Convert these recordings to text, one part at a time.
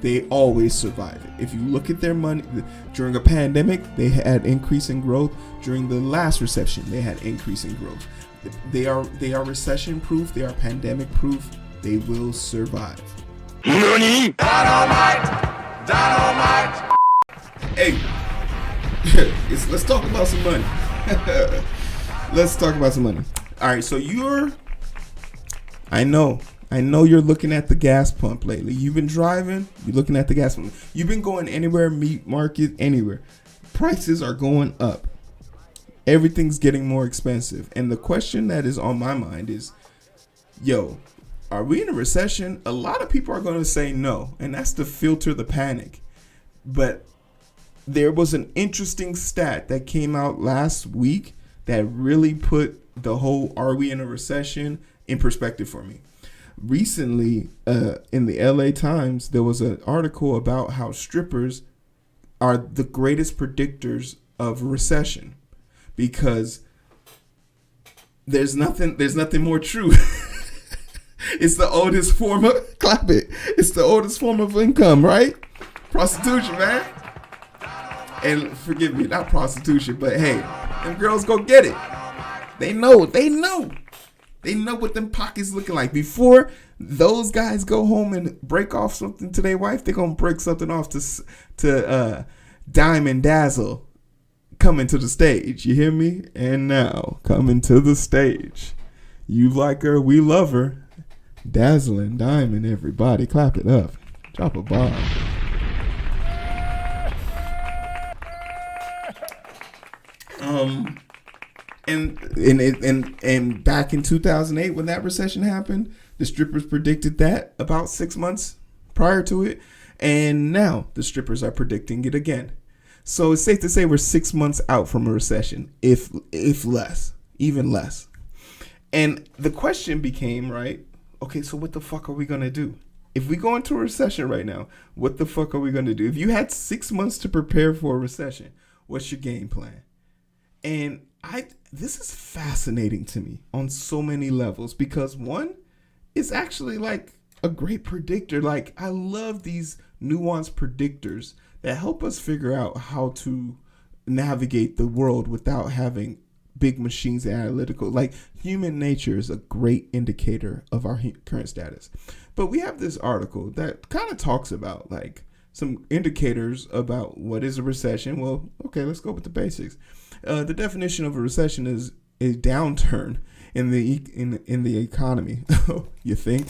they always survive it. If you look at their money during a pandemic, they had increase in growth. During the last recession, they had increase in growth. They are recession proof. They are pandemic proof. They will survive. NANI? Dynamite! Hey, let's talk about some money. Let's talk about some money. All right, so I know you're looking at the gas pump lately. You've been driving, you're looking at the gas pump. You've been going anywhere, meat market, anywhere. Prices are going up. Everything's getting more expensive. And the question that is on my mind is, are we in a recession? A lot of people are going to say no, and that's to filter the panic. But there was an interesting stat that came out last week that really put the whole "are we in a recession" in perspective for me. Recently, in the LA Times, there was an article about how strippers are the greatest predictors of recession, because there's nothing more true. It's the oldest form of It's the oldest form of income, right? Prostitution, man. And forgive me, not prostitution, but hey, them girls go get it. They know what them pockets looking like. Before those guys go home and break off something to their wife, they're gonna break something off to Diamond Dazzle coming to the stage. You hear me? And now coming to the stage, you like her, we love her. Dazzling Diamond, everybody clap it up. Drop a bomb. And back in 2008 when that recession happened, the strippers predicted that about 6 months prior to it, and now the strippers are predicting it again. So it's safe to say we're 6 months out from a recession, if less, even less. And the question became, right, okay, so what the fuck are we gonna do? If we go into a recession right now, what the fuck are we gonna do? If you had 6 months to prepare for a recession, what's your game plan? And this is fascinating to me on so many levels, because one, it's actually like a great predictor. Like, I love these nuanced predictors that help us figure out how to navigate the world without having big machines and analytical. Like, human nature is a great indicator of our current status. But we have this article that kind of talks about like some indicators about what is a recession. Well, okay, let's go with the basics. The definition of a recession is a downturn in the economy. You think?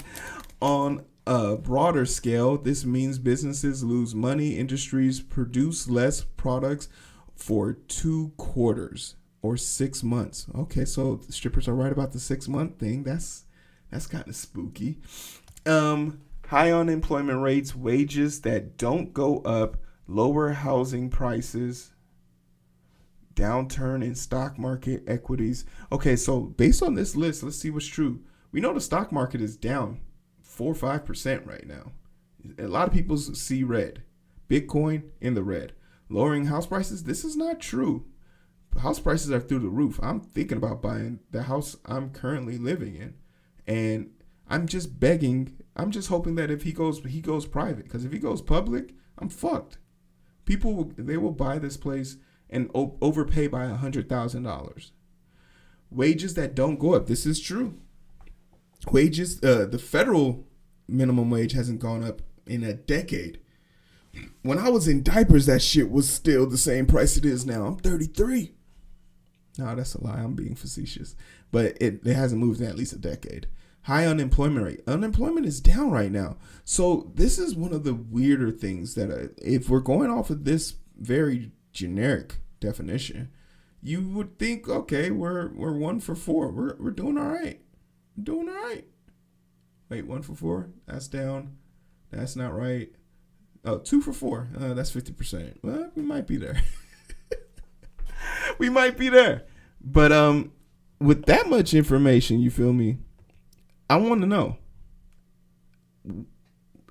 On a broader scale, this means businesses lose money, industries produce less products for 2 quarters or 6 months. Okay, so the strippers are right about the 6 month thing. That's kind of spooky. High unemployment rates, wages that don't go up, lower housing prices, downturn in stock market equities. Okay, so based on this list, let's see what's true. We know the stock market is down 4 or 5% right now. A lot of people see red. Bitcoin in the red. Lowering house prices, this is not true. House prices are through the roof. I'm thinking about buying the house I'm currently living in, and I'm just begging. I'm just hoping that if he goes private, because if he goes public, I'm fucked. People will buy this place and overpay by $100,000. Wages that don't go up. This is true. Wages, the federal minimum wage hasn't gone up in a decade. When I was in diapers, that shit was still the same price it is now. I'm 33. No, that's a lie. I'm being facetious. But it hasn't moved in at least a decade. High unemployment rate. Unemployment is down right now. So this is one of the weirder things that if we're going off of this very generic definition, you would think, okay, we're 1 for 4. We're doing all right. Doing all right. Wait, 1 for 4? That's down. That's not right. Oh, 2 for 4. That's 50%. Well, we might be there. We might be there. But with that much information, you feel me? I want to know,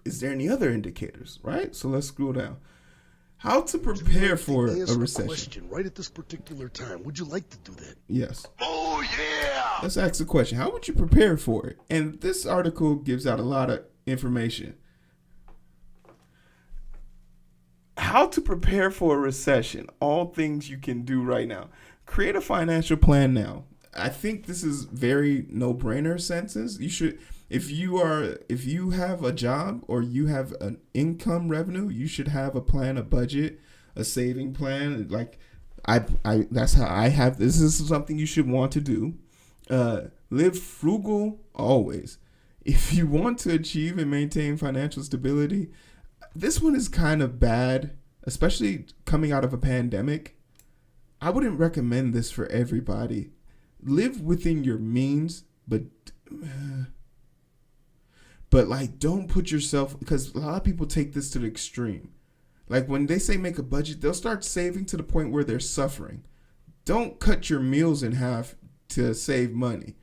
is there any other indicators, right? So let's scroll down. How to prepare for a recession. Question right at this particular time. Would you like to do that? Yes. Oh, yeah! Let's ask the question. How would you prepare for it? And this article gives out a lot of information. how to prepare for a recession. All things you can do right now. Create a financial plan now. I think this is very no-brainer senses. You should, if you have a job or you have an income revenue, you should have a plan, a budget, a saving plan. Like that's how I have. This is something you should want to do. Live frugal always. If you want to achieve and maintain financial stability, this one is kind of bad, especially coming out of a pandemic. I wouldn't recommend this for everybody. Live within your means, but like don't put yourself, because a lot of people take this to the extreme. Like when they say make a budget, they'll start saving to the point where they're suffering. Don't cut your meals in half to save money.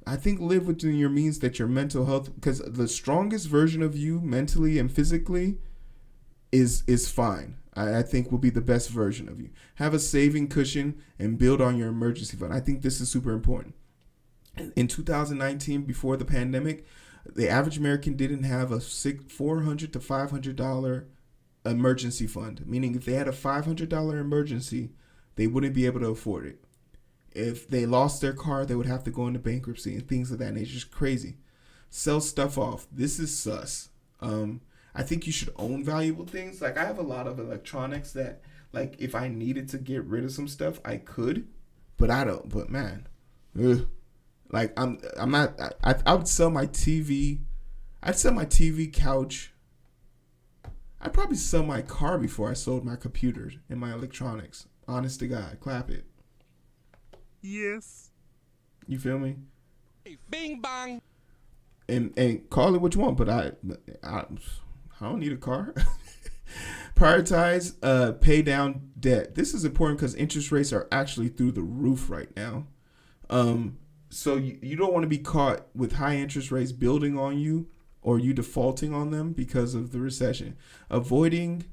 I think live within your means, that your mental health, because the strongest version of you mentally and physically is fine. I think will be the best version of you. Have a saving cushion and build on your emergency fund. I think this is super important. In 2019, before the pandemic, the average American didn't have a $400 to $500 emergency fund, meaning if they had a $500 emergency, they wouldn't be able to afford it. If they lost their car, they would have to go into bankruptcy and things of that nature. It's crazy. Sell stuff off. This is sus. I think you should own valuable things. Like I have a lot of electronics that, like, if I needed to get rid of some stuff, I could, but I don't. But man, like I'm not. I would sell my TV. I'd sell my TV, couch. I'd probably sell my car before I sold my computers and my electronics. Honest to God, clap it. Yes. You feel me? Bing bang. And call it what you want, but I don't need a car. Prioritize pay down debt. This is important because interest rates are actually through the roof right now. So you don't want to be caught with high interest rates building on you or you defaulting on them because of the recession. Avoid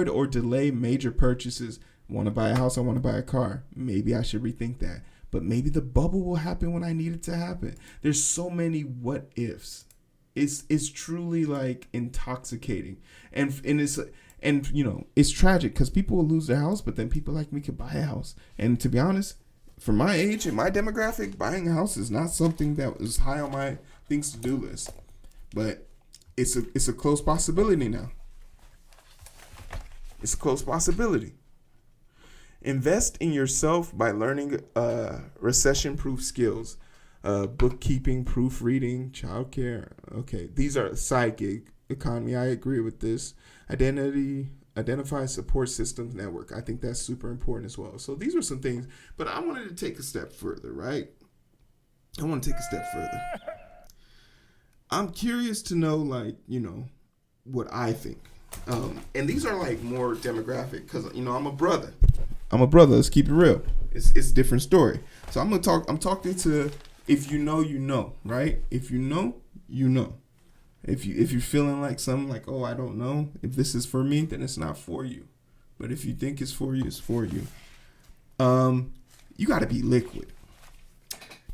or delay major purchases. Want to buy a house, I want to buy a car. Maybe I should rethink that. But maybe the bubble will happen when I need it to happen. There's so many what ifs. It's truly like intoxicating. And you know, it's tragic because people will lose their house, but then people like me could buy a house. And to be honest, for my age and my demographic, buying a house is not something that was high on my things to do list. But it's a close possibility now. It's a close possibility. Invest in yourself by learning recession-proof skills, bookkeeping, proofreading, childcare. Okay, these are side gig economy. I agree with this. Identify support systems network. I think that's super important as well. So these are some things, but I wanted to take a step further, right? I want to take a step further. I'm curious to know, like, you know, what I think. And these are like more demographic because, you know, I'm a brother. Let's keep it real. It's a different story. So I'm talking to, if you know, you know, right? If you know, you know. If you're feeling like something like, oh, I don't know if this is for me, then it's not for you. But if you think it's for you, it's for you. You got to be liquid.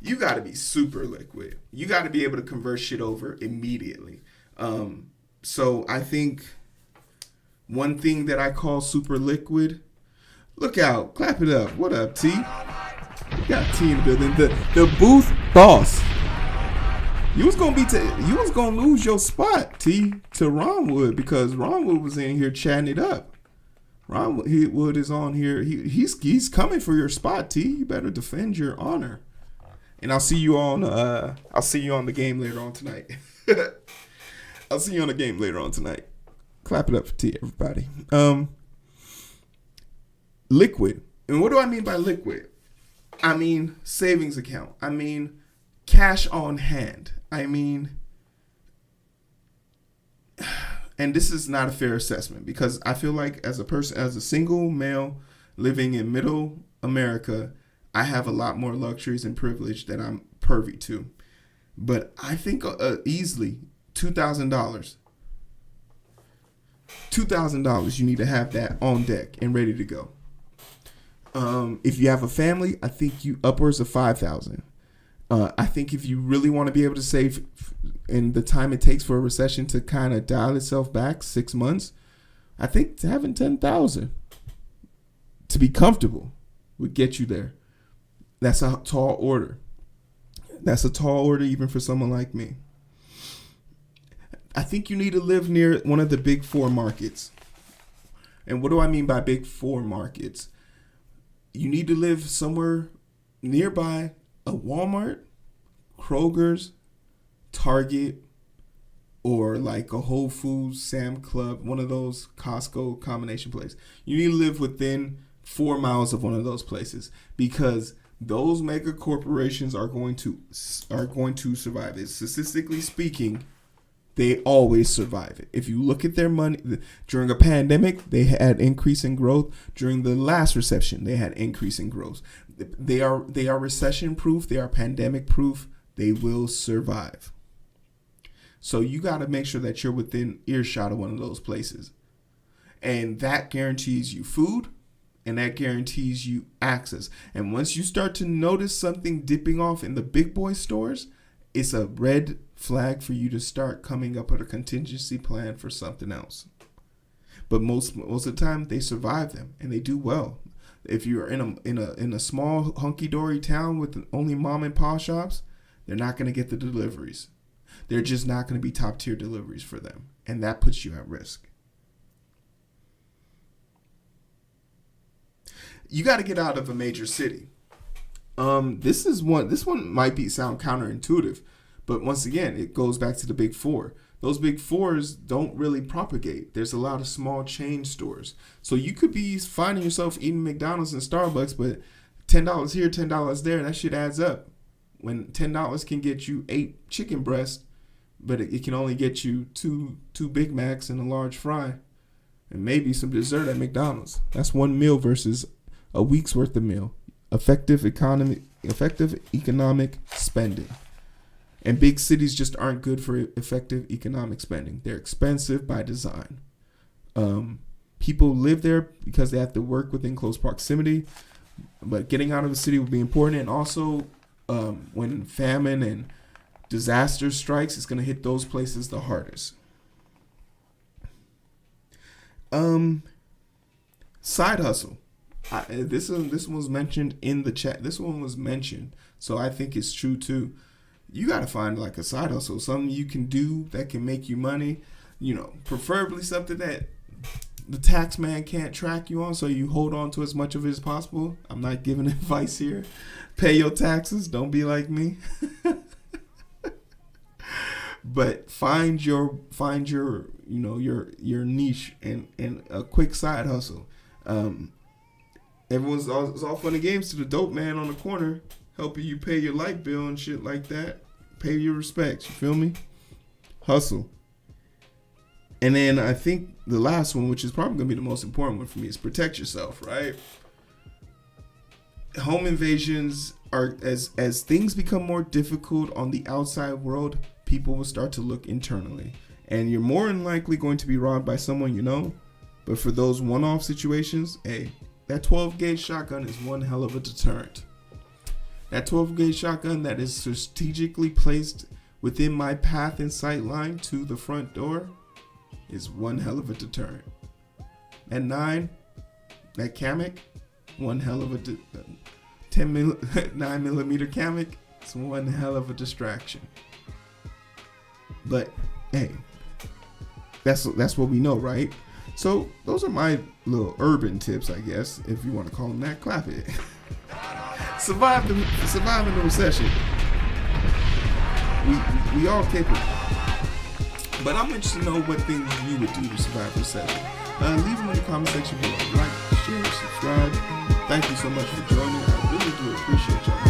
You got to be super liquid. You got to be able to convert shit over immediately. So I think one thing that I call super liquid. Look out. Clap it up. What up, T? We got T in the building. The booth boss. You was gonna lose your spot, T, to Ronwood, because Ronwood was in here chatting it up. Ronwood is on here. He's coming for your spot, T. You better defend your honor. And I'll see you on the game later on tonight. I'll see you on the game later on tonight. Clap it up for T, everybody. Liquid. And what do I mean by liquid? I mean savings account. I mean cash on hand. I mean, and this is not a fair assessment because I feel like as a single male living in middle America, I have a lot more luxuries and privilege that I'm privy to. But I think easily $2,000. $2,000 you need to have that on deck and ready to go. If you have a family, I think you upwards of $5,000. I think if you really want to be able to save in the time it takes for a recession to kind of dial itself back, 6 months, I think having 10,000 to be comfortable would get you there. That's a tall order. That's a tall order even for someone like me. I think you need to live near one of the big four markets. And what do I mean by big four markets? You need to live somewhere nearby a Walmart, Kroger's, Target, or like a Whole Foods, Sam Club, one of those Costco combination places. You need to live within 4 miles of one of those places because those mega corporations are going to survive it. Statistically speaking, they always survive it. If you look at their money during a pandemic, they had increase in growth. During the last recession, they had increase in growth. They are recession proof. They are pandemic proof. They will survive. So you got to make sure that you're within earshot of one of those places. And that guarantees you food and that guarantees you access. And once you start to notice something dipping off in the big boy stores, it's a red flag for you to start coming up with a contingency plan for something else. But most of the time they survive them and they do well. If you're in a small hunky-dory town with only mom and pop shops, they're not going to get the deliveries. They're just not going to be top tier deliveries for them. And that puts you at risk. You got to get out of a major city. This one might sound counterintuitive, but once again, it goes back to the big four. Those big fours don't really propagate. There's a lot of small chain stores. So you could be finding yourself eating McDonald's and Starbucks, but $10 here, $10 there, that shit adds up. When $10 can get you 8 chicken breasts, but it can only get you two Big Macs and a large fry and maybe some dessert at McDonald's. That's one meal versus a week's worth of meal. Effective economic spending. And big cities just aren't good for effective economic spending. They're expensive by design. People live there because they have to work within close proximity, but getting out of the city would be important. And also, when famine and disaster strikes, it's going to hit those places the hardest. Side hustle. This one was mentioned in the chat. This one was mentioned, so I think it's true too. You got to find like a side hustle, something you can do that can make you money. You know, preferably something that the tax man can't track you on, so you hold on to as much of it as possible. I'm not giving advice here. Pay your taxes. Don't be like me. But find your niche and a quick side hustle. It's all fun and games to the dope man on the corner helping you pay your light bill and shit like that. Pay your respects. You feel me? Hustle. And then I think the last one, which is probably going to be the most important one for me, is protect yourself, right? Home invasions are, as things become more difficult on the outside world, people will start to look internally. And you're more than likely going to be robbed by someone you know. But for those one-off situations, hey, that 12-gauge shotgun is one hell of a deterrent. That 12-gauge shotgun that is strategically placed within my path and sight line to the front door is one hell of a deterrent. That 9 Kamek, one hell of a 9mm Kamek, it's one hell of a distraction. But hey, that's what we know, right? So those are my little urban tips, I guess, if you want to call them that. Clap it. Surviving the recession. We all capable. But I'm interested to know what things you would do to survive the recession. Leave them in the comment section below. Like, share, subscribe. Thank you so much for joining. I really do appreciate y'all.